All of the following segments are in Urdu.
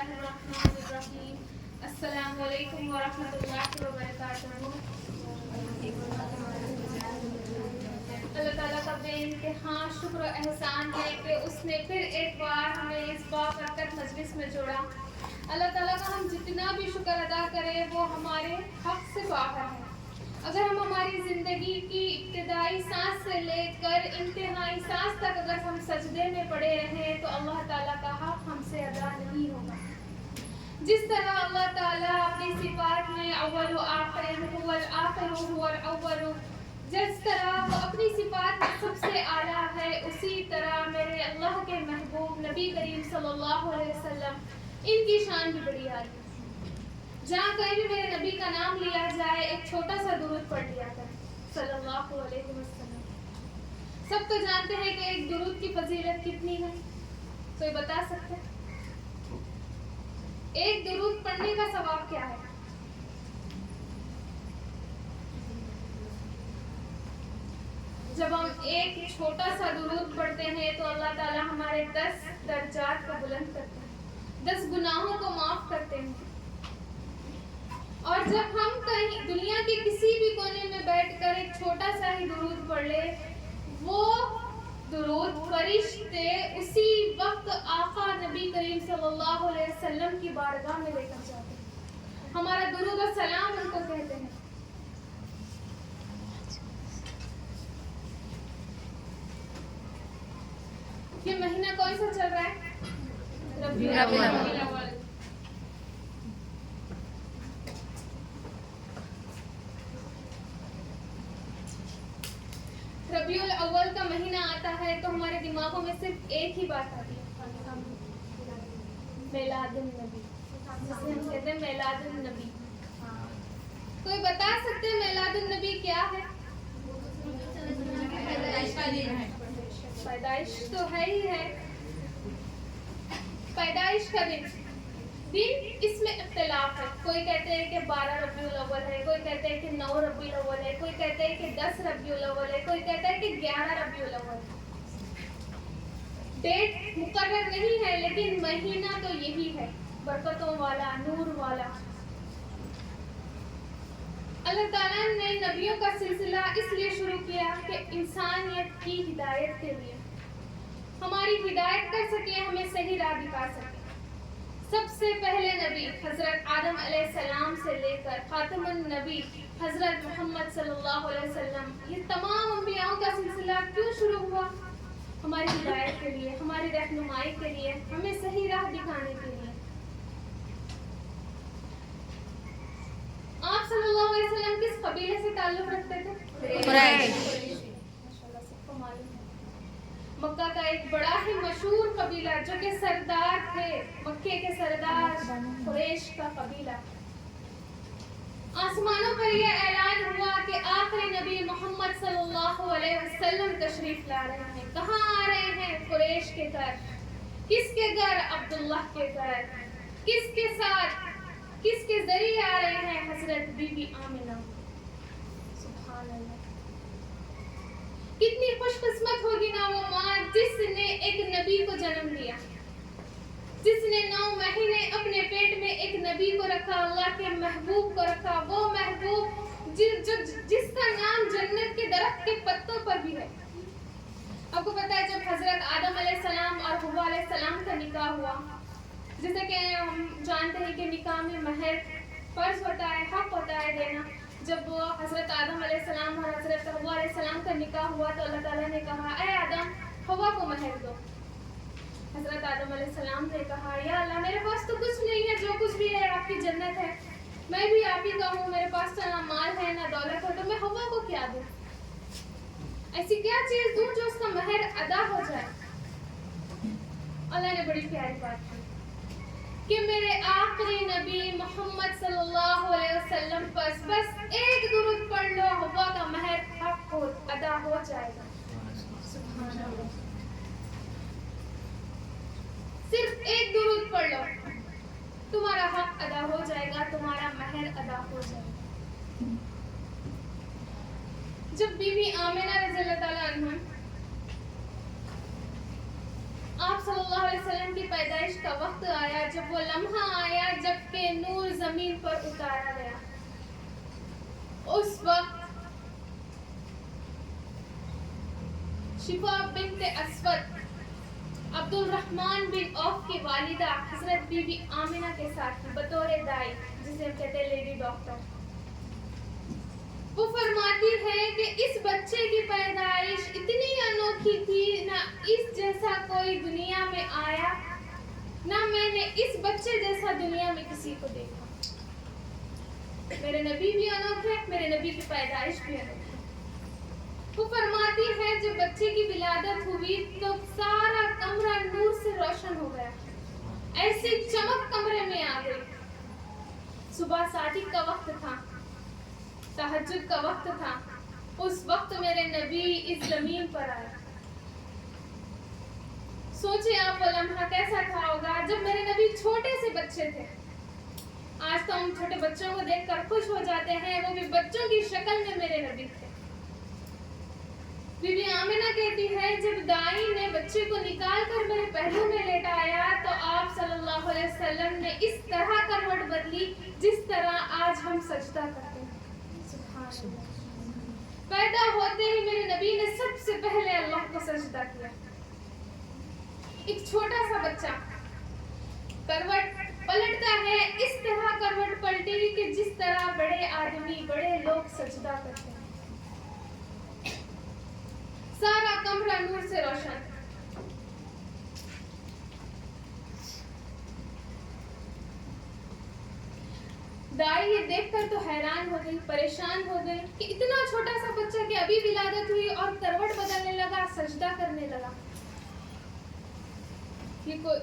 اللہ الرحمن الرحیم. السلام علیکم ورحمۃ اللہ وبرکاتہ. اللہ تعالیٰ کا بے انتہا شکر و احسان ہے کہ اس نے پھر ایک بار ہمیں اس بابرکت مجلس میں جوڑا. اللہ تعالیٰ کا ہم جتنا بھی شکر ادا کریں وہ ہمارے حق سے باہر ہے. اگر ہم ہماری زندگی کی ابتدائی سانس سے لے کر انتہائی سانس تک اگر ہم سجدے میں پڑے رہیں تو اللہ تعالیٰ کا حق ہم سے ادا نہیں ہوگا. جس طرح اللہ تعالیٰ اپنی صفات میں اول و آخر هو الآخر هو الاول، جس طرح وہ اپنی صفات میں سب سے اعلیٰ ہے، اسی طرح میرے اللہ کے محبوب نبی کریم صلی اللہ علیہ وسلم ان کی شان بھی بڑی اعلیٰ. جہاں کہیں بھی میرے نبی کا نام لیا جائے ایک چھوٹا سا درود پڑھ لیا کریں صلی اللہ علیہ وسلم. سب تو جانتے ہیں کہ ایک درود کی فضیلت کتنی ہے، کوئی بتا سکتے ہیں؟ ایک درود پڑھنے کا ثواب کیا ہے؟ جب ہم ایک چھوٹا سا درود پڑھتے ہیں تو اللہ تعالیٰ ہمارے 10 درجات کو بلند کرتے ہیں، 10 گناہوں کو معاف کرتے ہیں. اور جب ہم کہیں دنیا کے کسی بھی کونے میں بیٹھ کر ایک چھوٹا سا ہی درود پڑھ لے، وہ درود فرشتے اسی وقت آقا نبی کریم صلی اللہ علیہ وسلم کی بارگاہ میں لے کر جاتے ہیں. ہمارا درود و سلام ان کو کہتے ہیں. یہ مہینہ کون سا چل رہا ہے؟ ربیع الاول. ربیع الاول کا مہینہ آتا ہے تو ہمارے دماغوں میں صرف ایک ہی بات آتی ہے، میلاد النبی، جسے ہم کہتے ہیں میلاد النبی. کوئی بتا سکتے ہیں میلاد النبی کیا ہے؟ پیدائش تو ہے ہی ہے، پیدائش کا دن. اس میں اختلاف ہے. کوئی کہتے ہیں کہ 12 ربیع الاول ہے، کوئی کہتے ہیں کہ 9 ربیع الاول ہے، کوئی کہتے ہیں کہ 10 ربیع الاول ہے، کوئی کہتا ہے کہ 11 ربیع الاول ہے. ڈیٹ مقرر نہیں ہے لیکن مہینہ تو یہی ہے، برکتوں والا، نور والا. اللہ تعالیٰ نے نبیوں کا سلسلہ اس لیے شروع کیا کہ انسانیت کی ہدایت کے لیے، ہماری ہدایت کر سکے، ہمیں صحیح راہ دکھا سکے. سب سے پہلے نبی حضرت آدم علیہ السلام سے لے کر خاتم النبی حضرت محمد صلی اللہ علیہ وسلم، یہ تمام انبیاءوں کا سلسلہ کیوں شروع ہوا؟ ہماری ہدایت کے لیے، ہماری رہنمائی کے لیے، ہمیں صحیح راہ دکھانے کے لیے. آپ صلی اللہ علیہ وسلم کس قبیلے سے تعلق رکھتے تھے؟ قریش. سب کو معلوم ہے. مکہ کا ایک بڑا ہی مشہور قبیلہ جو کہ سردار تھے، مکے کے سردار، قریش کا قبیلہ. آسمانوں پر یہ اعلان ہوا کہ آخری نبی محمد صلی اللہ علیہ وسلم تشریف لا رہے ہیں. کہاں آ رہے ہیں؟ قریش کے گھر. کس کے گھر؟ عبداللہ کے گھر. کس کے ساتھ، کس کے ذریعے آ رہے ہیں؟ حضرت بی بی آمنہ. سبحان اللہ. کتنی خوش قسمت ہوگی نا وہ ماں جس نے ایک نبی کو جنم دیا، جس نے 9 مہینے اپنے پیٹ میں ایک نبی کو رکھا، اللہ کے محبوب کو رکھا. وہ محبوب جس کا نام جنت کے درخت کے پتوں پر بھی ہے. آپ کو پتا ہے جب حضرت آدم علیہ السلام اور حوا علیہ السلام کا نکاح ہوا، جیسے کہ ہم جانتے ہیں کہ نکاح میں مہر فرض ہوتا ہے، حق ہوتا ہے دینا. جب وہ حضرت آدم علیہ السلام اور حضرت حوا علیہ السلام کا نکاح ہوا تو اللہ تعالیٰ نے کہا اے آدم حوا کو مہر دو. حضرت آدم علیہ السلام نے کہا یا اللہ میرے پاس تو کچھ نہیں ہے، جو کچھ بھی ہے آپ کی جنت ہے، میں بھی آپ ہی کا ہوں، میرے پاس تو نہ مال ہے نہ دولت ہے، تو میں حوا کو کیا دوں؟ ایسی کیا چیز دوں جو اس کا مہر ادا ہو جائے؟ اللہ نے بڑی پیاری بات کی کہ میرے آخری نبی محمد صلی اللہ علیہ وسلم بس ایک درود پڑھ لو، حوا کا مہر حق ہو ادا ہو جائے گا. سبحان اللہ. صرف ایک درود پڑھ لو، تمہارا حق ادا ہو جائے گا، تمہارا مہر ادا ہو جائے گا. جب بی بی آمنہ رضی اللہ تعالیٰ عنہ آپ صلی اللہ علیہ وسلم کی پیدائش کا وقت آیا، جب وہ وہ لمحہ آیا جب کہ نور زمین پر اتارا گیا. اس وقت شفا بنت اسود عبد الرحمن بن عوف کی والدہ حضرت بی بی آمنہ کے ساتھ تھی بطور دائی، جسے ہم کہتے ہیں لیڈی ڈاکٹر. وہ فرماتی ہے کہ اس بچے کی پیدائش اتنی انوکھی تھی، نہ اس جیسا کوئی دنیا میں آیا، نہ میں نے اس بچے جیسا دنیا میں کسی کو دیکھا. میرے نبی بھی انوکھے، میرے نبی کی پیدائش بھی انوکھی. وہ فرماتی ہے جب بچے کی ولادت ہوئی تو سارا کمرہ نور سے روشن ہو گیا، ایسی چمک کمرے میں آ گئی. صبح صادق کا وقت تھا، تہجد کا وقت تھا. اس وقت میرے نبی اس زمین پر آئے. سوچے آپ وہ لمحہ کیسا تھا ہوگا جب میرے نبی چھوٹے سے بچے تھے. آج تو ہم چھوٹے بچوں کو دیکھ کر خوش ہو جاتے ہیں، وہ بھی بچوں کی شکل میں میرے نبی تھے. بی بی آمنہ کہتی ہے جب دائی نے بچے کو نکال کر میرے پہلو میں لیٹایا تو آپ صلی اللہ علیہ وسلم نے اس طرح کروٹ بدلی جس طرح آج ہم سجدہ کرتے ہیں. سبحان اللہ. پیدا ہوتے ہی میرے نبی نے سب سے پہلے اللہ کو سجدہ کیا. ایک چھوٹا سا بچہ کروٹ پلٹتا ہے، اس طرح کروٹ پلٹی کہ جس طرح بڑے آدمی، بڑے لوگ سجدہ کرتے ہیں. سارا کمرہ نور سے روشن. دائی یہ دیکھ کر تو حیران ہو گئی، پریشان ہو گئی کہ اتنا چھوٹا سا بچہ کہ ابھی ولادت ہوئی اور کروٹ بدلنے لگا، سجدہ کرنے لگا. یہ کوئی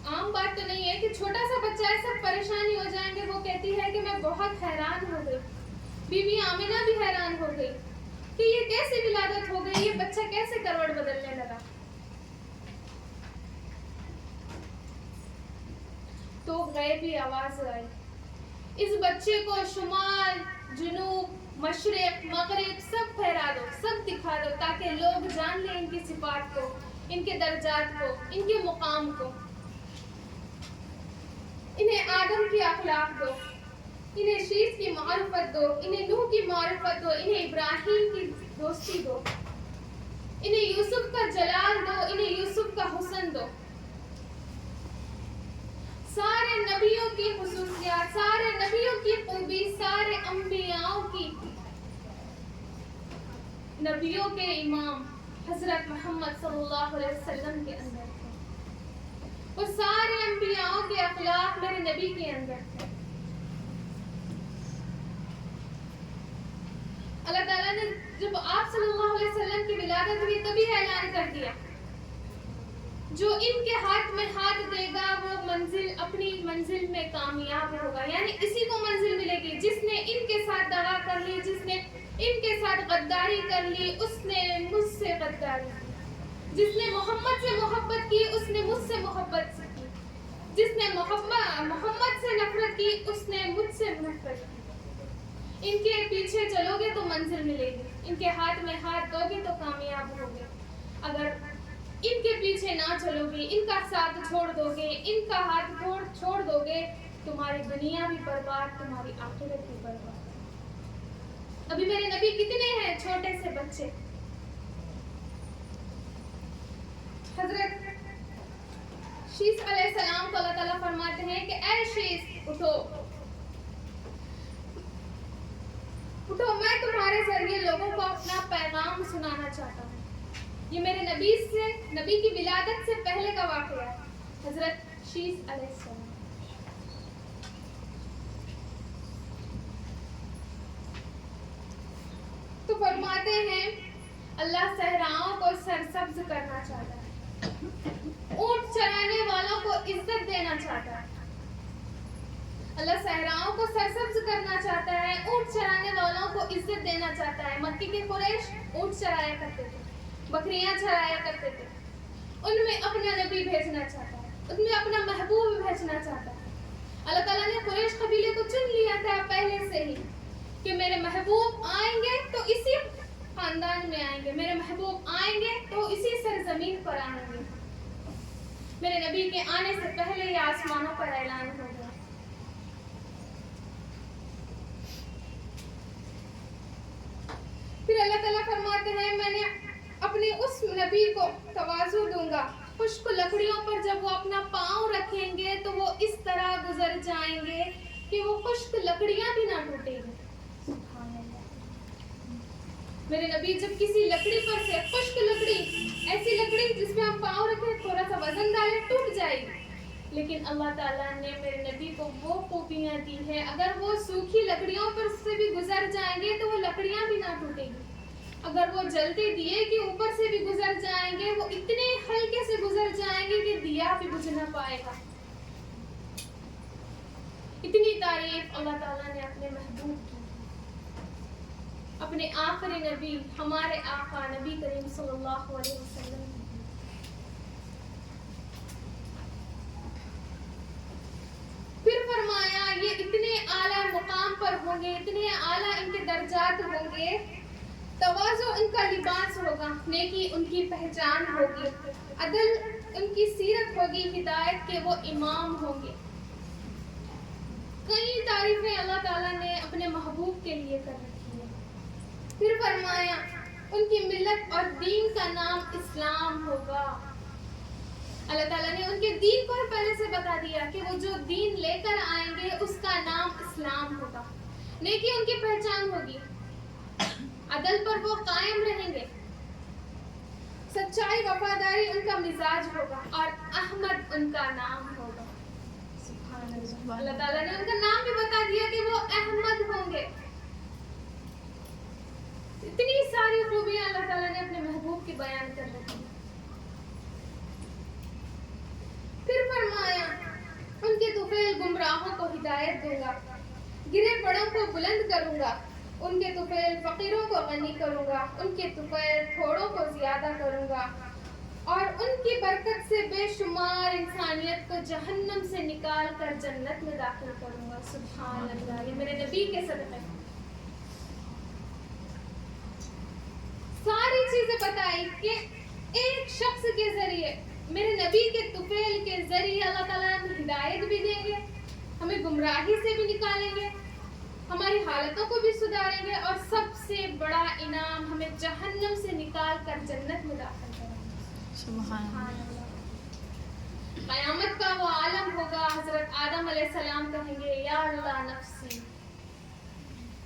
عام بات تو نہیں ہے کہ چھوٹا سا بچہ ہے، سب پریشانی ہو جائیں گے. وہ کہتی ہے کہ میں بہت حیران ہو گئی. بی بی آمنہ بھی حیران ہو گئی کہ یہ کیسے ولادت ہو گئی، یہ بچہ کیسے کروٹ بدلنے لگا. تو غیبی آواز آئی، اس بچے کو شمال، جنوب، مشرق، مغرب سب پھیلا دو، سب دکھا دو تاکہ لوگ جان لیں ان کی صفات کو، ان کے درجات کو، ان کے مقام کو. انہیں آدم کی اخلاق دو، انہیں شیس کی معرفت دو، انہیں نوح کی معرفت دو، انہیں ابراہیم کی دوستی دو، انہیں یوسف کا جلال دو، انہیں یوسف کا حسن دو. سارے نبیوں کی خصوصیات، سارے نبیوں کی خوبی، سارے انبیاءوں کی، نبیوں کے امام حضرت محمد صلی اللہ علیہ وسلم کے اندر تھے. وہ سارے انبیاءوں کے اخلاق میرے نبی کے اندر تھے. اللہ تعالیٰ نے جب آپ صلی اللہ علیہ وسلم کی ولادت ہوئی تبھی اعلان کر دیا جو ان کے ہاتھ میں ہاتھ دے گا وہ اپنی منزل میں کامیاب ہوگا. یعنی اسی کو منزل ملے گی. جس نے ان کے ساتھ دغا کر لی، جس نے ان کے ساتھ غداری کر لی، اس نے مجھ سے غداری کی. جس نے محمد سے محبت کی، اس نے مجھ سے محبت کی. جس نے محمد سے نفرت کی، اس نے مجھ سے نفرت کی. ان کے پیچھے چلو گے تو منزل ملے گی، ان کے ہاتھ میں ہاتھ دو گے تو کامیاب ہوگے. اگر ان کے پیچھے نہ چلو گے، ان کا ساتھ چھوڑ دو گے، ان کا ہاتھ چھوڑ دو گے، تمہاری دنیا بھی برباد، تمہاری آخرت بھی برباد. ابھی میرے نبی کتنے ہیں؟ چھوٹے سے بچے. حضرت شیس علیہ السلام کو اللہ تعالیٰ فرماتے ہیں کہ اے شیس اٹھو اٹھو، میں تمہارے ذریعے لوگوں کو اپنا پیغام سنانا چاہتا ہوں. یہ میرے نبی کی ولادت سے پہلے کا واقعہ ہے. حضرت شیس علیہ السلام تو فرماتے ہیں اللہ صحراؤں کو سرسبز کرنا چاہتا ہے، اونٹ چرانے والوں کو عزت دینا چاہتا ہے. اللہ صحراؤں کو سرسبز کرنا چاہتا ہے، اونٹ چرانے والوں کو عزت دینا چاہتا ہے. مکی کے قریش اونٹ چرایا کرتے تھے، بکریاں چرایا کرتے تھے. ان میں اپنا نبی بھیجنا چاہتا ہے، ان میں اپنا محبوب بھیجنا چاہتا ہے. اللہ تعالیٰ نے قریش قبیلے کو چن لیا تھا پہلے سے ہی کہ میرے محبوب آئیں گے تو اسی خاندان میں آئیں گے، میرے محبوب آئیں گے تو اسی سرزمین پر آئیں گے. میرے نبی کے آنے سے پہلے ہی آسمانوں پر اعلان ہو گیا۔ پھر اللہ تعالیٰ فرماتے ہیں میں نے اپنے اس نبی کو تواضع دوں گا، خشک لکڑیوں پر جب وہ اپنا پاؤں رکھیں گے تو وہ اس طرح گزر جائیں گے کہ وہ خشک لکڑیاں بھی نہ ٹوٹیں گی۔ میرے نبی جب کسی لکڑی پر سے خشک لکڑی، ایسی لکڑی جس میں ہم پاؤں رکھیں تھوڑا سا وزن ڈالیں ٹوٹ جائے گی، لیکن اللہ تعالیٰ نے میرے نبی کو وہ خوبیاں دی ہیں اگر وہ سوکھی لکڑیوں پر سے بھی گزر جائیں گے تو وہ لکڑیاں بھی نہ ٹوٹیں گی، اگر وہ جلتے دیے کے اوپر سے بھی گزر جائیں گے وہ اتنے ہلکے سے گزر جائیں گے کہ دیا بھی بجھ نہ پائے گا۔ اتنی تعریف اللہ تعالیٰ نے اپنے محبوب کی، اپنے آخری نبی ہمارے آقا نبی کریم صلی اللہ علیہ وسلم۔ پھر فرمایا یہ اتنے اعلیٰ مقام پر ہوں گے، اتنے اعلیٰ ان کے درجات ہوں گے، تواضع ان کا لباس ہوگا، نیکی ان کی پہچان ہوگی، عدل ان کی سیرت ہوگی، ہدایت کے وہ امام ہوں گے۔ کئی تعریفیں اللہ تعالیٰ نے اپنے محبوب کے لیے کر رکھی ہیں۔ پھر فرمایا ان کی ملت اور دین کا نام اسلام ہوگا۔ اللہ تعالیٰ نے ان کے دین کو پہلے سے بتا دیا کہ وہ جو دین لے کر آئیں گے اس کا نام اسلام ہوگا، نیکی ان کی پہچان ہوگی، عدل پر وہ قائم رہیں گے، سچائی وفاداری ان کا مزاج ہوگا، اور احمد ان کا نام ہوگا۔ اللہ تعالیٰ نے ان کا نام بھی بتا دیا کہ وہ احمد ہوں گے۔ اتنی ساری خوبیاں اللہ تعالیٰ نے اپنے محبوب کی بیان کر رکھی۔ پھر فرمایا ان کے طفیل گمراہوں کو ہدایت دوں گا، گرے پڑوں کو بلند کروں گا، ان کے طفیل فقیروں کو غنی کروں گا، ان کے طفیل تھوڑوں کو زیادہ کروں گا، اور ان کی برکت سے بے شمار انسانیت کو جہنم سے نکال کر جنت میں داخل کروں گا۔ سبحان اللہ، یہ میرے نبی کے صدقے ساری چیزیں بتائی کہ ایک شخص کے ذریعے، میرے نبی کے طفیل کے ذریعے اللہ تعالیٰ ہمیں ہدایت بھی دیں گے، ہمیں گمراہی سے بھی نکالیں گے، ہماری حالتوں کو بھی سدھاریں گے، اور سب سے بڑا انعام ہمیں جہنم سے نکال کر جنت میں داخل کریں گے۔ سبحان اللہ۔ قیامت کا وہ عالم ہوگا، حضرت آدم علیہ السلام کہیں گے یا اللہ نفسی،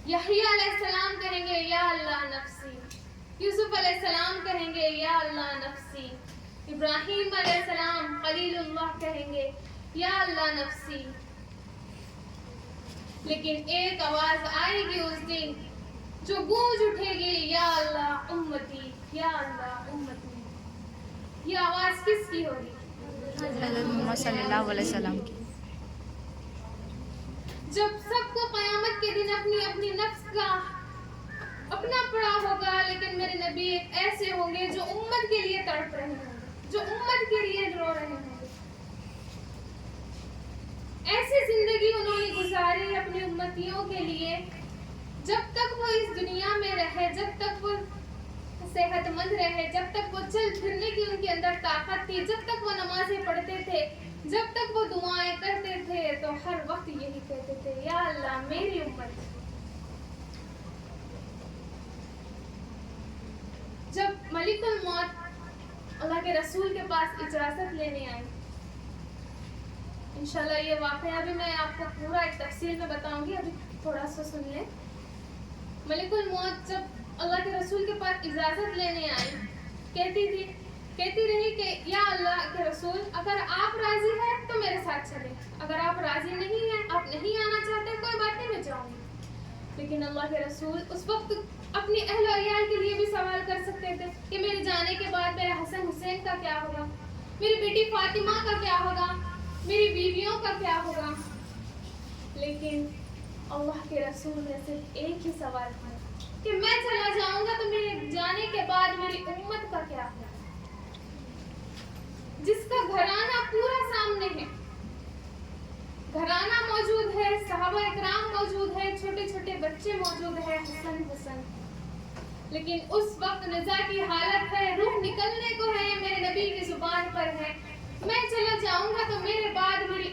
یحییٰ علیہ السلام کہیں گے یا اللہ نفسی، یوسف علیہ السلام کہیں گے یا اللہ نفسی، ابراہیم علیہ السلام خلیل اللہ کہیں گے یا اللہ نفسی، لیکن ایک آواز آئے گی اس دن جو گونج اٹھے گی یا اللہ امتی، یا اللہ امتی۔ یہ آواز کس کی ہوگی؟ حضرت محمد صلی اللہ علیہ وسلم کی۔ جب سب کو قیامت کے دن اپنی اپنی نفس کا اپنا پڑا ہوگا، لیکن میرے نبی ایک ایسے ہوں گے جو امت کے لیے تڑپ رہے ہوں گے، جو امت کے لیے رو رہے ہوں گے۔ ایسی زندگی انہوں نے گزاری اپنی امتیوں کے لیے، جب تک وہ اس دنیا میں رہے، جب تک وہ صحت مند رہے، جب تک وہ چل پھرنے کی ان کے اندر طاقت تھی، جب تک وہ نمازیں پڑھتے تھے، جب تک وہ دعائیں کرتے تھے، تو ہر وقت یہی کہتے تھے یا اللہ میری امت۔ جب ملک الموت اللہ کے رسول کے پاس اجازت لینے آئے، انشاءاللہ یہ واقعہ ابھی میں آپ کو پورا ایک تفصیل میں بتاؤں گی، ابھی تھوڑا سا سن لیں۔ ملک الموت جب اللہ کے رسول کے پاس اجازت لینے آئی، کہتی رہی کہ یا اللہ کے رسول اگر آپ راضی ہیں تو میرے ساتھ چلیں، اگر آپ راضی نہیں ہیں، آپ نہیں آنا چاہتے، کوئی بات نہیں میں جاؤں گی۔ لیکن اللہ کے رسول اس وقت اپنی اہل و عیال کے لیے بھی سوال کر سکتے تھے کہ میرے جانے کے بعد میرے حسن حسین کا کیا ہوگا، میری بیٹی فاطمہ کا کیا ہوگا، میری بیویوں کا کیا ہوگا، لیکن اللہ کے رسول نے صرف ایک ہی سوال کیا کہ میں چلا جاؤں گا تو میرے جانے کے بعد میری امت کا کیا ہوگا، جس کا گھرانہ پورا سامنے ہے، گھرانہ موجود ہے، صحابہ اکرام موجود ہے، چھوٹے چھوٹے بچے موجود ہیں، حسن، لیکن اس وقت نزاع کی حالت ہے، روح نکلنے کو ہے، میرے نبی کی زبان پر ہے، میں چلا جاؤں گا تو میرے بعد میری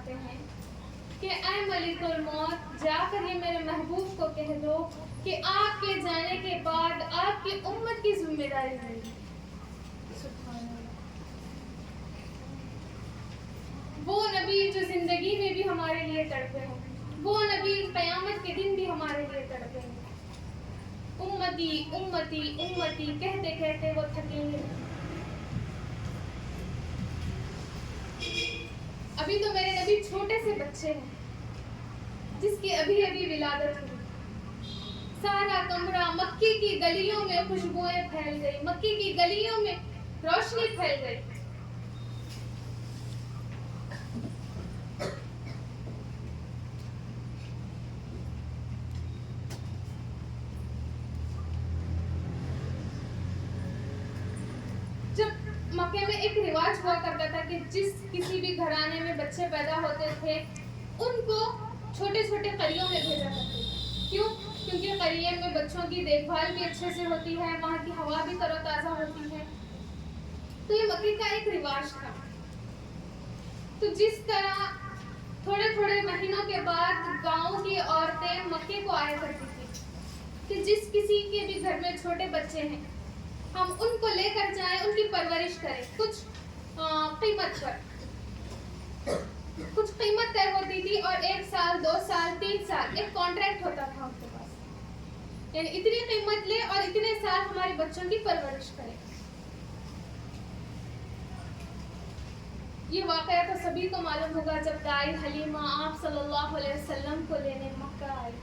فرماتے ہیں کہ اے ملک الموت، جا کر یہ میرے محبوب کو کہہ دو کہ آپ کے جانے کے بعد آپ کی امت کی ذمہ داری ہے۔ سبحان اللہ۔ وہ نبی جو زندگی میں بھی ہمارے لیے تڑپے ہیں، وہ نبی قیامت کے دن بھی ہمارے لیے تڑپے ہیں۔ امتی امتی امتی کہتے کہتے وہ تھکیں گے۔ ابھی تو میرے نبی چھوٹے سے بچے ہیں جس کی ابھی ابھی ولادت ہوئی، سارا کمرہ مکے کی گلیوں میں خوشبوئیں پھیل گئی، مکے کی گلیوں میں روشنی پھیل گئی۔ جب مکے میں ایک رواج ہوا کرتا تھا کہ جس کسی بھی گھرانے میں بچے پیدا ہوتے تھے ان کو چھوٹے چھوٹے قریوں میں بھیجا کرتے تھے۔ کیوں؟ کیونکہ قریے میں بچوں کی دیکھ بھال بھی اچھے سے ہوتی ہے، وہاں کی ہوا بھی تر و تازہ ہوتی ہے۔ تو یہ مکے کا ایک رواج تھا۔ تو جس طرح تھوڑے تھوڑے مہینوں کے بعد گاؤں کی عورتیں مکے کو آیا کرتی تھی کہ جس کسی کے بھی گھر میں چھوٹے بچے ہیں ہم ان کو لے کر جائیں، ان کی پرورش کریں، کچھ قیمت پر، کچھ قیمت طے ہوتی تھی اور 1 سال 2 سال 3 سال ایک کانٹریکٹ ہوتا تھا ان کے پاس، یعنی اتنی قیمت لے اور اتنے سال ہمارے بچوں کی پرورش کریں۔ یہ واقعہ تو سبھی کو معلوم ہوگا جب دائی حلیمہ آپ صلی اللہ علیہ وسلم کو لینے مکہ آئی۔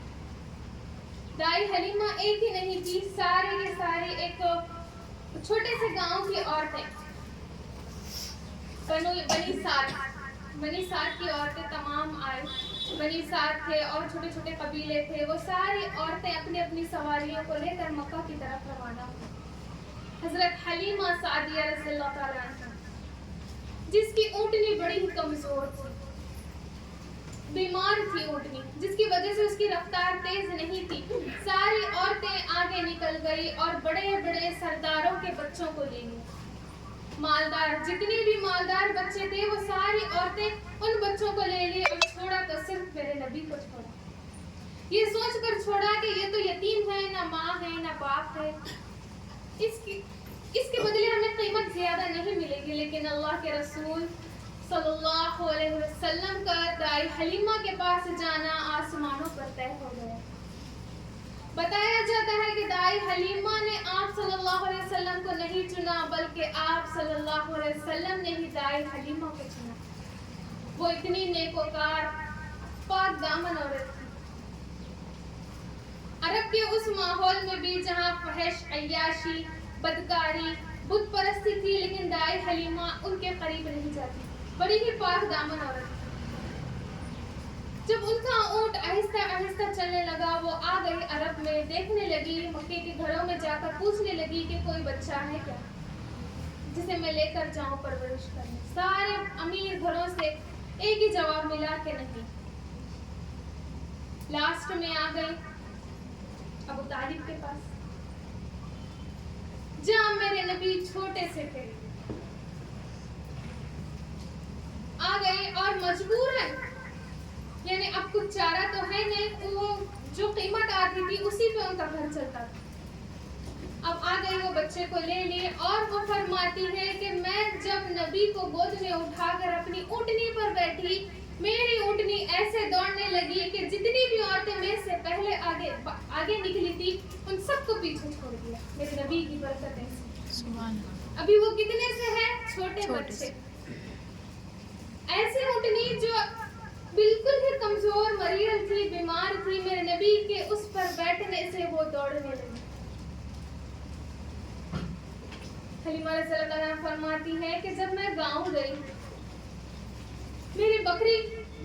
دائی حلیمہ ایک ہی نہیں تھی، سارے کے سارے ایک چھوٹے سے گاؤں کی عورتیں، بنی سعد کی عورتیں تمام آئی۔ بنی سعد تھے اور چھوٹے چھوٹے قبیلے تھے، وہ ساری عورتیں اپنی اپنی سواریوں کو لے کر مکہ کی طرف روانہ ہوئی۔ حضرت حلیمہ سعدیہ رضی اللہ تعالیٰ عنہا جس کی اونٹنی بڑی ہی کمزور تھی، بیمار تھی اونٹنی، جس کی وجہ سے اس کی رفتار تیز نہیں تھی، ساری عورتیں آگے نکل گئی اور بڑے بڑے سرداروں کے بچوں کو لے لی۔ مالدار جتنی بھی مالدار بچے تھے وہ ساری عورتیں ان بچوں کو لے لی اور چھوڑا تو صرف میرے نبی کو چھوڑا، یہ سوچ کر چھوڑا کہ یہ تو یتیم ہے، نہ ماں ہے نہ باپ ہے، اس کے بدلے ہمیں قیمت زیادہ نہیں ملے گی، لیکن اللہ کے رسول صلی اللہ علیہ وسلم کا دائی حلیمہ کے پاس جانا آسمانوں پر طے ہو گیا۔ بتایا جاتا ہے کہ دائی حلیمہ نے آپ صلی اللہ علیہ وسلم کو نہیں چنا، بلکہ آپ صلی اللہ علیہ وسلم نے ہی دائی حلیمہ کو چنا۔ وہ اتنی نیکوکار پاک دامن عورت تھی۔ عرب کے اس ماحول میں بھی جہاں فحش، عیاشی، بدکاری، بت پرستی تھی، لیکن دائی حلیمہ ان کے قریب نہیں جاتی، بڑی ہی پاک دامن عورت تھی۔ جب ان کا اونٹ آہستہ آہستہ چلنے لگا، وہ آ گئی عرب میں، دیکھنے لگی، مکے کے گھروں میں جا کر پوچھنے لگی کہ کوئی بچہ ہے کیا جسے میں لے کر جاؤں پرورش کرنے۔ سارے امیر گھروں سے ایک ہی جواب ملا کہ نہیں۔ لاسٹ میں آ گئی ابو طالب کے پاس، جہاں میرے نبی چھوٹے سے تھے، آ گئے اور مجبوراً، یعنی اب کچھ چارہ تو ہے نہیں، وہ جو قیمت آتی تھی اسی پہ ان کا گھر چلتا تھا۔ اب آ گئی، وہ بچے کو لے لیے اور وہ فرماتی ہے کہ میں جب نبی کو گود میں اٹھا کر اپنی اونٹنی پر بیٹھی، میری اونٹنی ایسے دوڑنے لگی کہ جتنی بھی عورتیں میرے سے پہلے آگے نکلی تھی ان سب کو پیچھے چھوڑ دیا، میرے نبی کی برکتیں سے۔ سبحان اللہ۔ ابھی وہ کتنے سے ہیں؟ چھوٹے بچے۔ ایسی اونٹنی جو بالکل ہی کمزور، مریض تھی، بیمار تھی، میرے نبی کے اس پر بیٹھنے سے وہ دوڑنے لگی۔ حلیمہ رضی اللہ عنہا فرماتی ہے کہ جب میں گاؤں گئی، میری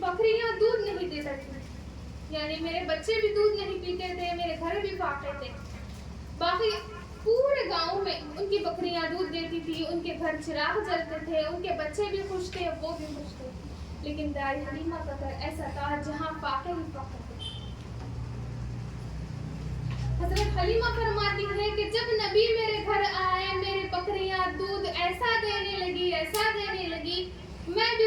بکریاں دودھ نہیں دیتی تھی، یعنی میرے بچے بھی دودھ نہیں پیتے تھے، میرے گھر بھی فاقے تھے، باقی پورے گاؤں میں ان کی بکریاں دودھ دیتی تھی، ان کے گھر چراغ جلتے تھے، ان کے بچے بھی خوش تھے، وہ بھی خوش تھے، لیکن دائی حلیمہ کا گھر ایسا تھا جہاں فاقے ہی فاقے تھے۔ حضرت حلیمہ فرماتی ہے کہ جب نبی میرے گھر آئے، میری بکریاں دودھ ایسا دینے لگی، میں بھی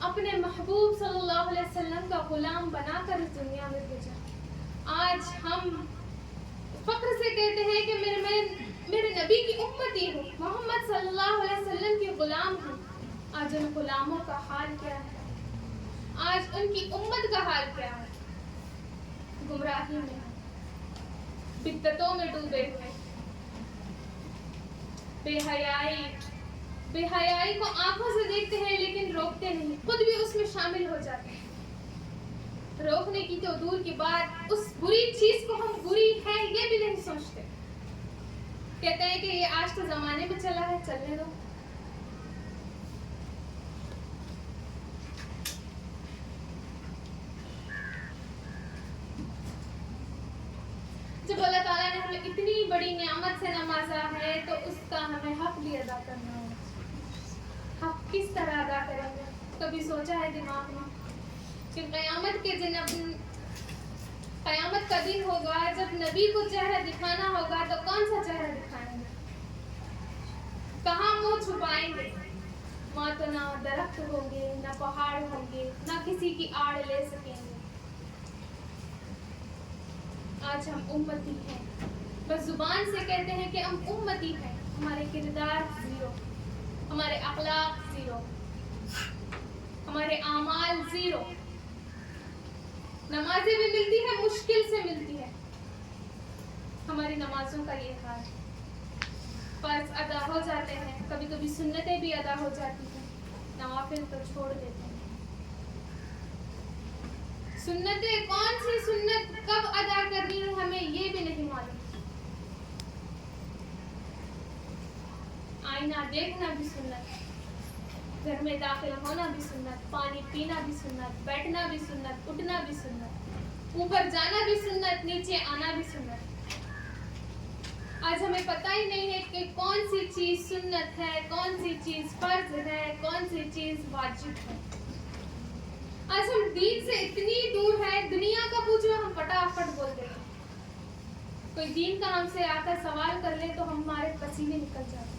اپنے محبوب صلی اللہ علیہ وسلم کا غلام بنا کر اس دنیا میں بھیجا۔ آج ہم فخر سے کہتے ہیں کہ میرے نبی کی امتی ہوں، محمد صلی اللہ علیہ وسلم کی غلام ہوں۔ آج ان غلاموں کا حال کیا ہے؟ آج ان کی امت کا حال کیا ہے؟ گمراہی میں، بدعتوں میں ڈوبے ہوئے، بے حیائی کو آنکھوں سے دیکھتے ہیں لیکن روکتے نہیں، خود بھی اس میں شامل ہو جاتے ہیں۔ روکنے کی تو دور کی بات، اس بری چیز کو ہم بری ہے یہ بھی نہیں سوچتے، کہتے ہیں کہ یہ آج تو زمانے میں چلا ہے، چلنے دو۔ جب اللہ تعالیٰ نے ہمیں اتنی بڑی نعمت سے نوازا ہے تو اس کا ہمیں حق بھی ادا کرنا ہوگا۔ حق کس طرح ادا کریں گے؟ کبھی سوچا ہے دماغ میں کہ قیامت کا دن ہوگا جب نبی کو چہرہ دکھانا ہوگا تو کون سا چہرہ دکھائیں گے؟ کہاں منہ چھپائیں گے؟ وہاں تو نہ درخت ہوں گے، نہ پہاڑ ہوں گے، نہ کسی کی آڑ لے سکیں گے۔ آج ہم امتی ہیں، بس زبان سے کہتے ہیں کہ ہم امتی ہیں، ہمارے کردار زیرو، ہمارے اخلاق زیرو، ہمارے اعمال زیرو۔ نمازیں بھی ملتی ہے، مشکل سے ملتی ہے، ہماری نمازوں کا یہ حال۔ فرض ادا ہو جاتے ہیں، کبھی کبھی سنتیں بھی ادا ہو جاتی ہیں، نوافل تو چھوڑ دیتے ہیں۔ سنتیں کون سی سنت کب ادا کرنی ہے ہمیں یہ بھی نہیں معلوم۔ آئینہ دیکھنا بھی سنت، گھر میں داخل ہونا بھی سنت، پانی پینا بھی سنت، بیٹھنا بھی سنت، اٹھنا بھی سنت، اوپر جانا بھی سنت، نیچے آنا بھی سنت۔ آج ہمیں پتہ ہی نہیں ہے کہ کون سی چیز سنت ہے، کون سی چیز فرض ہے، کون سی چیز واجب ہے۔ آج ہم دین سے اتنی دور ہے، دنیا کا پوچھو ہم فٹافٹ بول دیتے ہیں۔ کوئی دین کا ہم سے آ کر سوال کر لے تو ہمارے پسینے نکل جاتے ہیں۔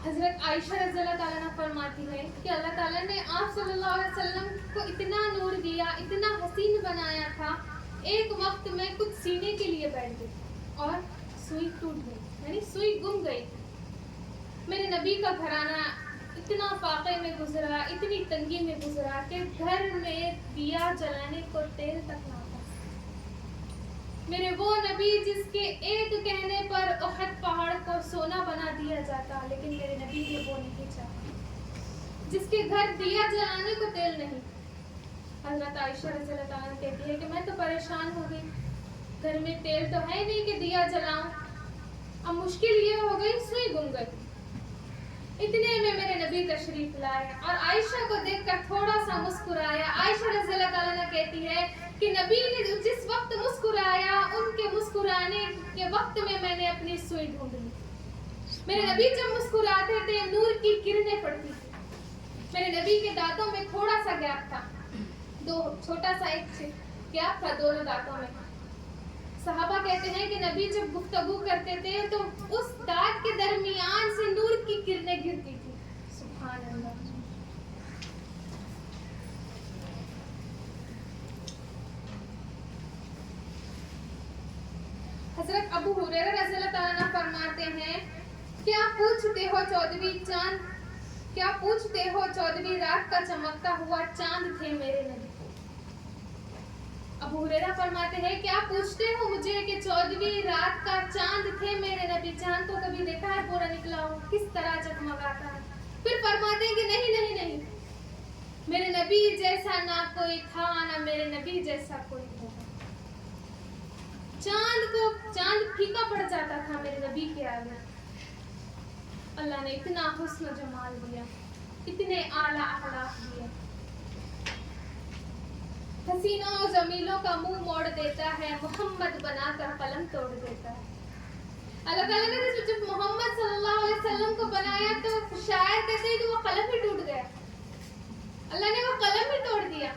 حضرت عائشہ رضی اللہ تعالیٰ عنہ فرماتی ہے کہ اللہ تعالیٰ نے آپ صلی اللہ علیہ وسلم کو اتنا نور دیا، اتنا حسین بنایا تھا، ایک وقت میں کچھ سینے کے لیے بیٹھ گئی اور سوئی ٹوٹ گئی، یعنی سوئی گم گئی۔ میرے نبی کا گھرانہ اتنا فاقے میں گزرا، اتنی تنگی میں گزرا کہ گھر میں دیا جلانے کو تیل تک نہ تھا۔ میرے وہ نبی جس کے ایک کہنے پر احد پہاڑ کو سونا بنا دیا جاتا، لیکن میرے نبی نے وہ نہیں چاہا، جس کے گھر دیا جلانے کو تیل نہیں۔ حضرت عائشہ رضی اللہ تعالیٰ کہتی ہے کہ میں تو پریشان ہو گئی، گھر میں تیل تو ہے نہیں کہ دیا جلاؤں، اب مشکل یہ ہو گئی سوئی گم گئی۔ اتنے میں میرے نبی تشریف لائے اور عائشہ کو دیکھ کر تھوڑا سا مسکرایا۔ عائشہ رضی اللہ تعالیٰ عنہ کہتی ہے کہ نبی نے جس وقت مسکرایا، ان کے مسکرانے کے وقت میں نے اپنی سوئی ڈھونڈ لی۔ میرے نبی جب مسکراتے تھے نور کی کرنیں پڑتی تھی۔ میرے نبی کے دانتوں میں تھوڑا سا گیپ تھا، چھوٹا سا ایک گیپ تھا دونوں دانتوں میں۔ صحابہ کہتے ہیں کہ نبی جب گفتگو کرتے تھے تو اس دانت کے درمیان سے نور کی کرنیں گرتی تھی۔ سبحان اللہ۔ حضرت ابو ہریرہ رضی اللہ تعالیٰ عنہ فرماتے ہیں کیا پوچھتے ہو 14ویں رات کا چمکتا ہوا چاند تھے میرے نبی۔ ابو ہریرہ فرماتے ہیں کیا پوچھتے ہو مجھے کہ 14ویں رات کا چاند تھے میرے نبی؟ چاند تو کبھی دیکھا ہے پورا نکلا ہو کس طرح جگمگاتا ہے؟ پھر فرماتے ہیں کہ نہیں، میرے نبی جیسا نہ کوئی تھا، نہ میرے نبی جیسا کوئی ہوگا۔ چاند پھیکا پڑ جاتا تھا میرے نبی کے آگے۔ اللہ نے اتنا حسن و جمال دیا، اتنے اعلیٰ اخلاق دیے۔ حسینوں و جمیلوں کا منہ موڑ دیتا ہے، محمد بنا کر قلم توڑ دیتا ہے۔ اللہ تعالیٰ نے جب محمد صلی اللہ علیہ وسلم کو بنایا تو شاید کہتے ہیں کہ وہ قلم ہی ٹوٹ گیا، اللہ نے وہ قلم ہی توڑ دیا۔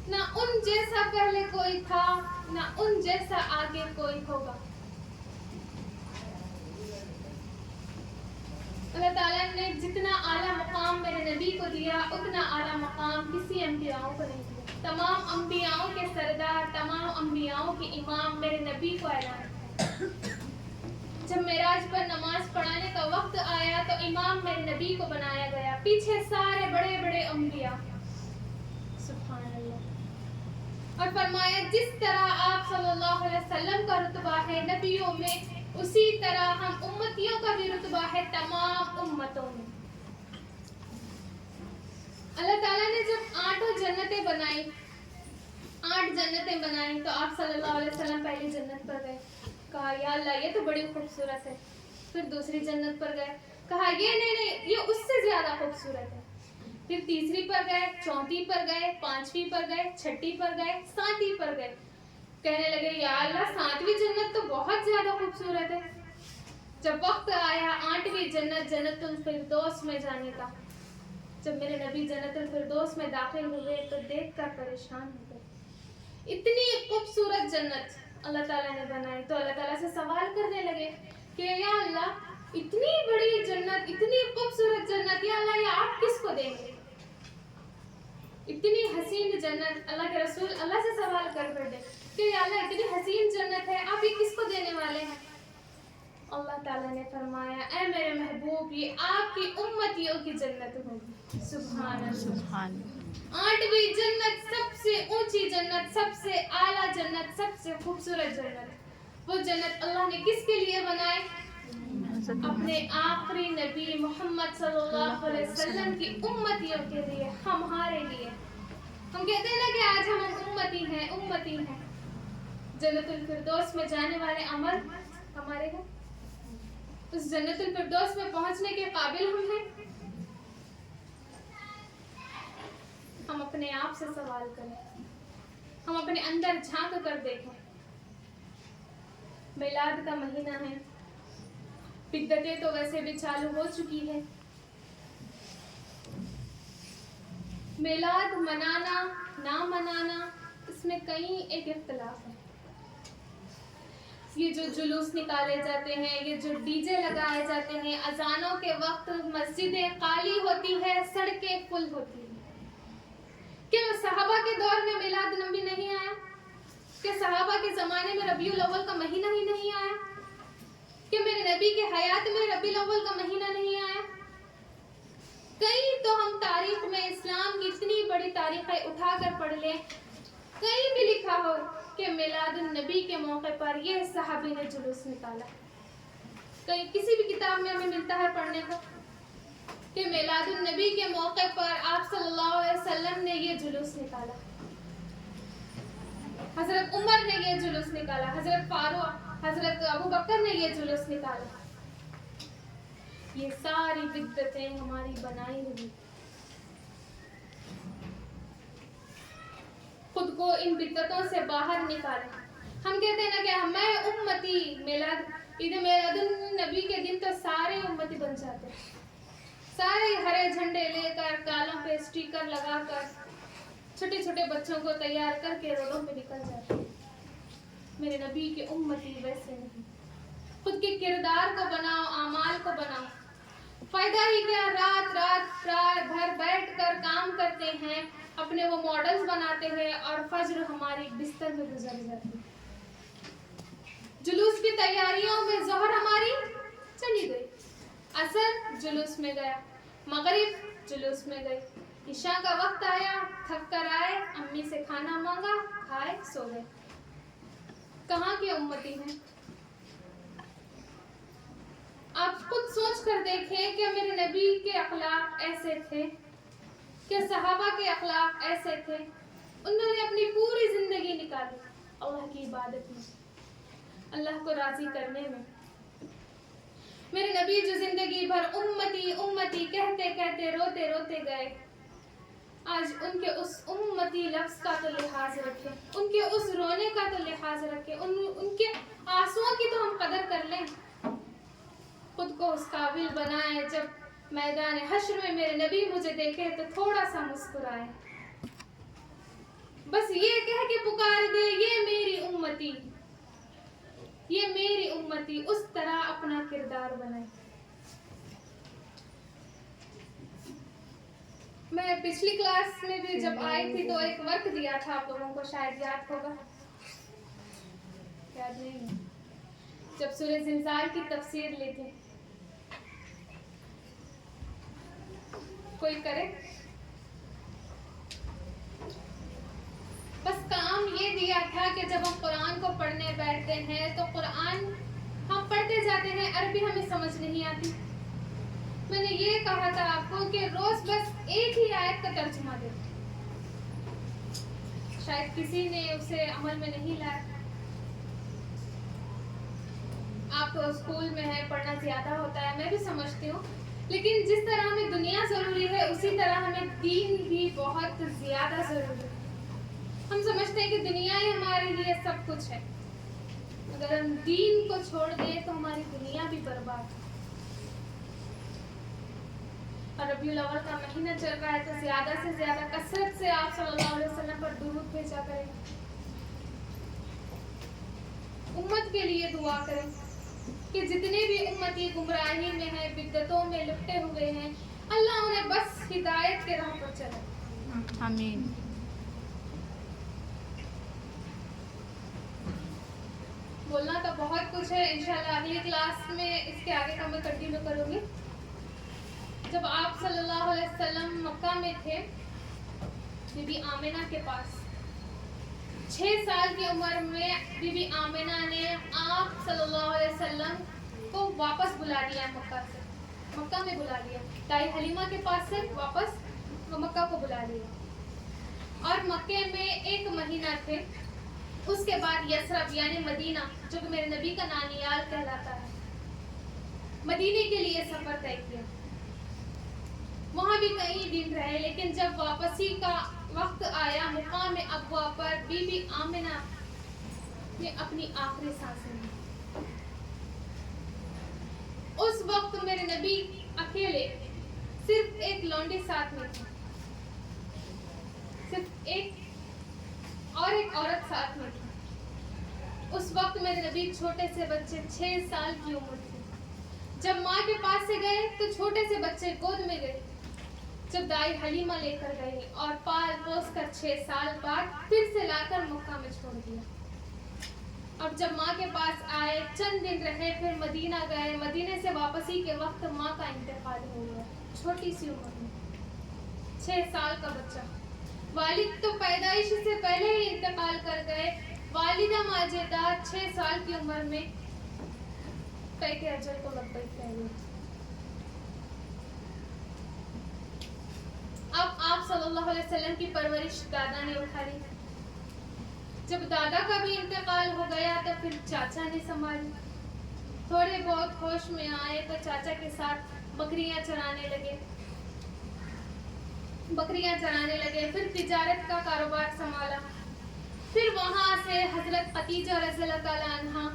نہ ان جیسا پہلے کوئی تھا نہ ان جیسا آگے کوئی ہوگا. اللہ تعالیٰ نے جتنا اعلیٰ مقام میرے نبی کو دیا اتنا اعلیٰ مقام کسی انبیاءوں کو نہیں دیا. تمام انبیاءوں کے سردار، تمام انبیاءوں کے امام میرے نبی کو اعلان کیا. جب معراج پر نماز پڑھانے کا وقت آیا تو امام میرے نبی کو بنایا گیا، پیچھے سارے بڑے بڑے انبیاء. سبحان اللہ. اور فرمایا جس طرح آپ صلی اللہ علیہ وسلم کا رتبہ ہے نبیوں میں، اسی طرح ہم امتیوں کا بھی رتبہ ہے تمام امتوں میں. اللہ تعالیٰ نے جب 8 جنتیں بنائی، 8 جنتیں بنائی تو آپ صلی اللہ علیہ وسلم پہلی جنت پر گئے. کہا یا اللہ یہ تو بڑی خوبصورت ہے. پھر دوسری جنت پر گئے، کہا یہ نہیں یہ اس سے زیادہ خوبصورت ہے. پھر تیسری پر گئے، چوتھی پر گئے، پانچویں پر گئے، چھٹی پر گئے، ساتویں پر گئے. کہنے لگے یا اللہ 7ویں جنت تو بہت زیادہ خوبصورت ہے. جب وقت آیا 8ویں جنت جنت الفردوس میں جانے کا، جب میرے نبی جنت الفردوس میں داخل ہوئے تو دیکھ کر پریشان ہو گئے. اتنی خوبصورت جنت اللہ تعالیٰ نے بنائی. تو اللہ تعالیٰ سے سوال کرنے لگے کہ یا اللہ اتنی بڑی جنت، اتنی خوبصورت جنت، یا اللہ یہ آپ کس کو دیں گے؟ اتنی حسین جنت. اللہ کے رسول اللہ سے سوال کر بیٹھے کہ یا اللہ اتنی حسین جنت ہے، آپ یہ کس کو دینے والے ہیں؟ اللہ تعالیٰ نے فرمایا اے میرے محبوب یہ آپ کی امتیوں کی جنت ہوگی. سبحان اللہ. 8ویں جنت سب سے اونچی جنت، سب سے اعلیٰ جنت، سب سے خوبصورت جنت. وہ جنت اللہ نے کس کے لیے بنائے؟ اپنے آخری نبی محمد صلی اللہ علیہ وسلم کی امتیوں کے لیے، ہمارے لیے. ہم کہتے ہیں نا کہ آج ہم امتی ہیں، امتی ہیں. جنت الفردوس میں جانے والے عمل ہمارے ہیں. اس جنت الفردوس میں پہنچنے کے قابل ہم ہیں. ہم اپنے آپ سے سوال کریں، ہم اپنے اندر جھانک کر دیکھیں. میلاد کا مہینہ ہے، بدعتیں تو ویسے بھی چالو ہو چکی ہے. میلاد منانا نہ منانا اس میں کئی ایک اختلاف ہے. یہ جو جلوس نکالے جاتے ہیں، یہ جو ڈی جے لگائے جاتے ہیں، اذانوں کے وقت مسجدیں خالی ہوتی ہے، سڑکیں فل ہوتی ہیں. کیا صحابہ کے دور میں میلاد نبی نہیں آیا؟ کہ صحابہ کے زمانے میں ربیع الاول کا مہینہ ہی نہیں آیا؟ کہ میرے نبی کے حیات میں ربیع الاول کا مہینہ نہیں آیا؟ کہیں تو ہم تاریخ میں اسلام کی اتنی بڑی تاریخیں اٹھا کر پڑھ لیں، کہیں بھی لکھا ہو کہ میلاد النبی کے موقع پر یہ صحابی نے جلوس نکالا. کہیں کسی بھی کتاب میں ہمیں ملتا ہے پڑھنے کو کہ میلاد النبی کے موقع پر آپ صلی اللہ علیہ وسلم نے یہ جلوس نکالا، حضرت عمر نے یہ جلوس نکالا، حضرت فاروق، حضرت ابو بکر نے یہ جلوس نکالا. یہ ساری بدعتیں ہماری بنائی ہوئی. خود کو ان بدعتوں سے باہر نکالیں. ہم کہتے ہیں نا کہ میں امتی، عید میلاد النبی کے دن تو سارے امتی بن جاتے ہیں. سارے ہرے جھنڈے لے کر، گالوں پہ اسٹیکر لگا کر، چھوٹے چھوٹے بچوں کو تیار کر کے روڈوں پہ نکل جاتے ہیں. میرے نبی کے امتی ویسے نہیں. خود کے کردار کو بناؤ، اعمال کو بناؤ. فائدہ ہی کیا، رات بھر بیٹھ کر کام کرتے ہیں، اپنے وہ ماڈلز بناتے ہیں اور فجر ہماری بستر میں گزر جاتی ہے. جلوس کی تیاریوں میں ظہر ہماری چلی گئی، عصر جلوس میں گیا، مغرب جلوس میں گئی، عشاء کا وقت آیا، تھک کر آئے، امی سے کھانا مانگا، کھائے، سو گئے. کہاں کے امتی ہیں؟ آپ خود سوچ کر دیکھیں کہ میرے نبی کے اخلاق ایسے تھے، کہ صحابہ کے اخلاق ایسے تھے. انہوں نے اپنی پوری زندگی نکالی اللہ کی عبادت میں، اللہ کو راضی کرنے میں. میرے نبی جو زندگی بھر امتی امتی کہتے کہتے روتے روتے گئے، آج ان کے اس امتی لفظ کا تو لحاظ رکھیں، ان کے اس رونے کا تو لحاظ رکھیں، ان کے آنسوؤں کی تو ہم قدر کر لیں. خود کو اس قابل بنائیں جب میدان حشر میں میرے نبی مجھے دیکھے تو تھوڑا سا مسکرائے. بس یہ کہہ کے پکار دے یہ میری امتی، یہ میری امتی، اس طرح اپنا کردار بنائے۔ میں پچھلی کلاس میں بھی جب آئی تھی تو ایک ورک دیا تھا، آپ لوگوں کو شاید یاد ہوگا، یاد نہیں ہے، جب سورہ زلزال کی تفسیر لی تھی، کوئی کرے؟ بس کام یہ دیا تھا کہ جب ہم قرآن کو پڑھنے بیٹھتے ہیں تو قرآن ہم پڑھتے جاتے ہیں، عربی ہمیں سمجھ نہیں آتی، میں نے یہ کہا تھا آپ کو کہ روز بس ایک ہی آیت کا ترجمہ دے، شاید کسی نے اسے عمل میں نہیں لایا۔ آپ تو اسکول میں ہیں، پڑھنا زیادہ ہوتا ہے، میں بھی سمجھتی ہوں، لیکن جس طرح ہمیں دنیا ضروری ہے اسی طرح ہمیں دین بھی بہت زیادہ ضروری ہے۔ ہم سمجھتے ہیں کہ دنیا ہی ہمارے لیے سب کچھ ہے، اگر ہم دین کو چھوڑ دیں تو ہماری دنیا بھی برباد ہے۔ اور ربیع الاول کا مہینہ چل رہا ہے تو زیادہ سے زیادہ کثرت سے آپ صلی اللہ علیہ وسلم پر درود بھیجا کریں، امت کے لیے دعا کریں کہ جتنے بھی امتی گمراہی میں ہیں، بدعتوں میں لپٹے ہوئے ہیں، اللہ انہیں بس ہدایت کے راہ پر چلائے۔ آمین۔ بولنا تو بہت کچھ ہے، انشاءاللہ اگلی کلاس میں اس کے آگے کا میں کنٹینیو کروں گی۔ جب آپ صلی اللہ علیہ وسلم مکہ میں تھے، بی بی آمنہ کے پاس 6 سال کی عمر میں بی بی آمنہ نے آپ صلی اللہ علیہ وسلم کو واپس بلا لیا، مکہ میں بلا لیا، دائی حلیمہ کے پاس سے واپس مکہ کو بلا لیا، اور مکے میں 1 مہینہ تھے۔ اس کے بعد یثرب یعنی مدینہ، جو کہ میرے نبی کا نانیال کہلاتا ہے، مدینے کے لیے سفر طے کیا، وہاں بھی کئی دن رہے، لیکن جب واپسی کا وقت آیا مقام ابوا پر بی بی آمنہ نے اپنی آخری سانسیں لی۔ اس وقت میرے نبی اکیلے، صرف ایک لونڈی ساتھ میں تھی، صرف ایک عورت ساتھ میں تھی۔ اس وقت میرے نبی چھوٹے سے بچے 6 سال کی عمر تھی۔ جب ماں کے پاس سے گئے تو چھوٹے سے بچے گود میں گئے، جب دائی حلیمہ لے کر گئی اور پال پوس کر 6 سال بعد پھر سے لا کر مکہ میں چھوڑ دیا۔ اب جب ماں کے پاس آئے، چند دن رہے، پھر مدینہ گئے، مدینے سے واپسی کے وقت ماں کا انتقال ہو گیا، چھوٹی سی عمر میں، 6 سال کا بچہ۔ والد تو پیدائش سے پہلے ہی انتقال کر گئے، والدہ ماجدہ 6 سال کی عمر میں کہہ کے اجل کو لبیک کہہ گئی۔ اب آپ صلی اللہ علیہ وسلم کی پرورش دادا نے اٹھائی، جب دادا کا بھی انتقال ہو گیا تو پھر چاچا نے سنبھالی، تھوڑے بہت ہوش میں آئے تو چاچا کے ساتھ بکریاں چرانے لگے، پھر تجارت کا کاروبار سنبھالا، پھر وہاں سے حضرت خدیجہ رضی اللہ تعالیٰ عنہا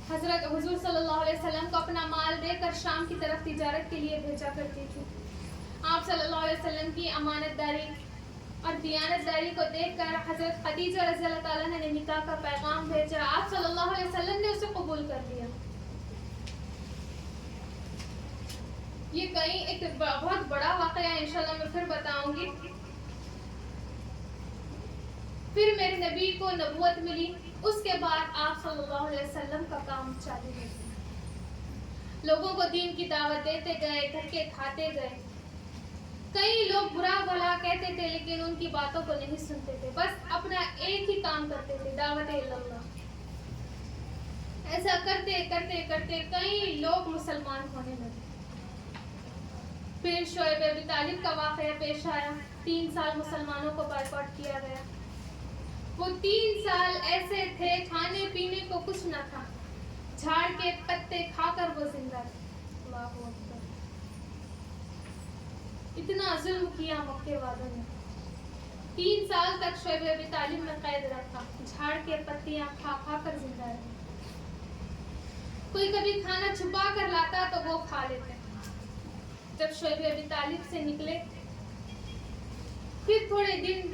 حضرت حضور صلی اللہ علیہ وسلم کو اپنا مال دے کر شام کی طرف تجارت کے لیے بھیجا کرتی تھی۔ آپ صلی اللہ علیہ وسلم کی امانت داری اور دیانت داری کو دیکھ کر حضرت خدیجہ رضی اللہ تعالیٰ نے نکاح کا پیغام بھیجا، آپ صلی اللہ علیہ وسلم نے اسے قبول کر لیا۔ یہ کہیں ایک بہت بڑا واقعہ ہے، انشاءاللہ میں پھر بتاؤں گی۔ پھر میرے نبی کو نبوت ملی، اس کے بعد آپ صلی اللہ علیہ وسلم کا کام چالو ہو گیا، لوگوں کو دین کی دعوت دیتے گئے، دھکے کھاتے گئے، کئی لوگ برا بھلا کہتے تھے لیکن ان کی باتوں کو نہیں سنتے تھے، بس اپنا ایک ہی کام کرتے تھے، دعوت اللہ۔ ایسا کرتے کرتے کرتے کئی لوگ مسلمان ہونے لگے۔ پھر شعیب ابی طالب کا واقعہ پیش آیا، 3 سال مسلمانوں کو بائیکاٹ کیا گیا۔ وہ 3 سال ایسے تھے، کھانے پینے کو کچھ نہ تھا، جھاڑ کے پتے کھا کر وہ زندہ تھے۔ اللہ اکبر، اتنا ظلم کیا مکے والوں نے، 3 سال تک شعیب ابی طالب میں قید رکھا، جھاڑ کے پتیاں کھا کھا کر زندہ رہے۔ کوئی کبھی کھانا چھپا کر لاتا تو وہ کھا لیتے۔ جب شعیب ابی طالب سے نکلے، پھر تھوڑے دن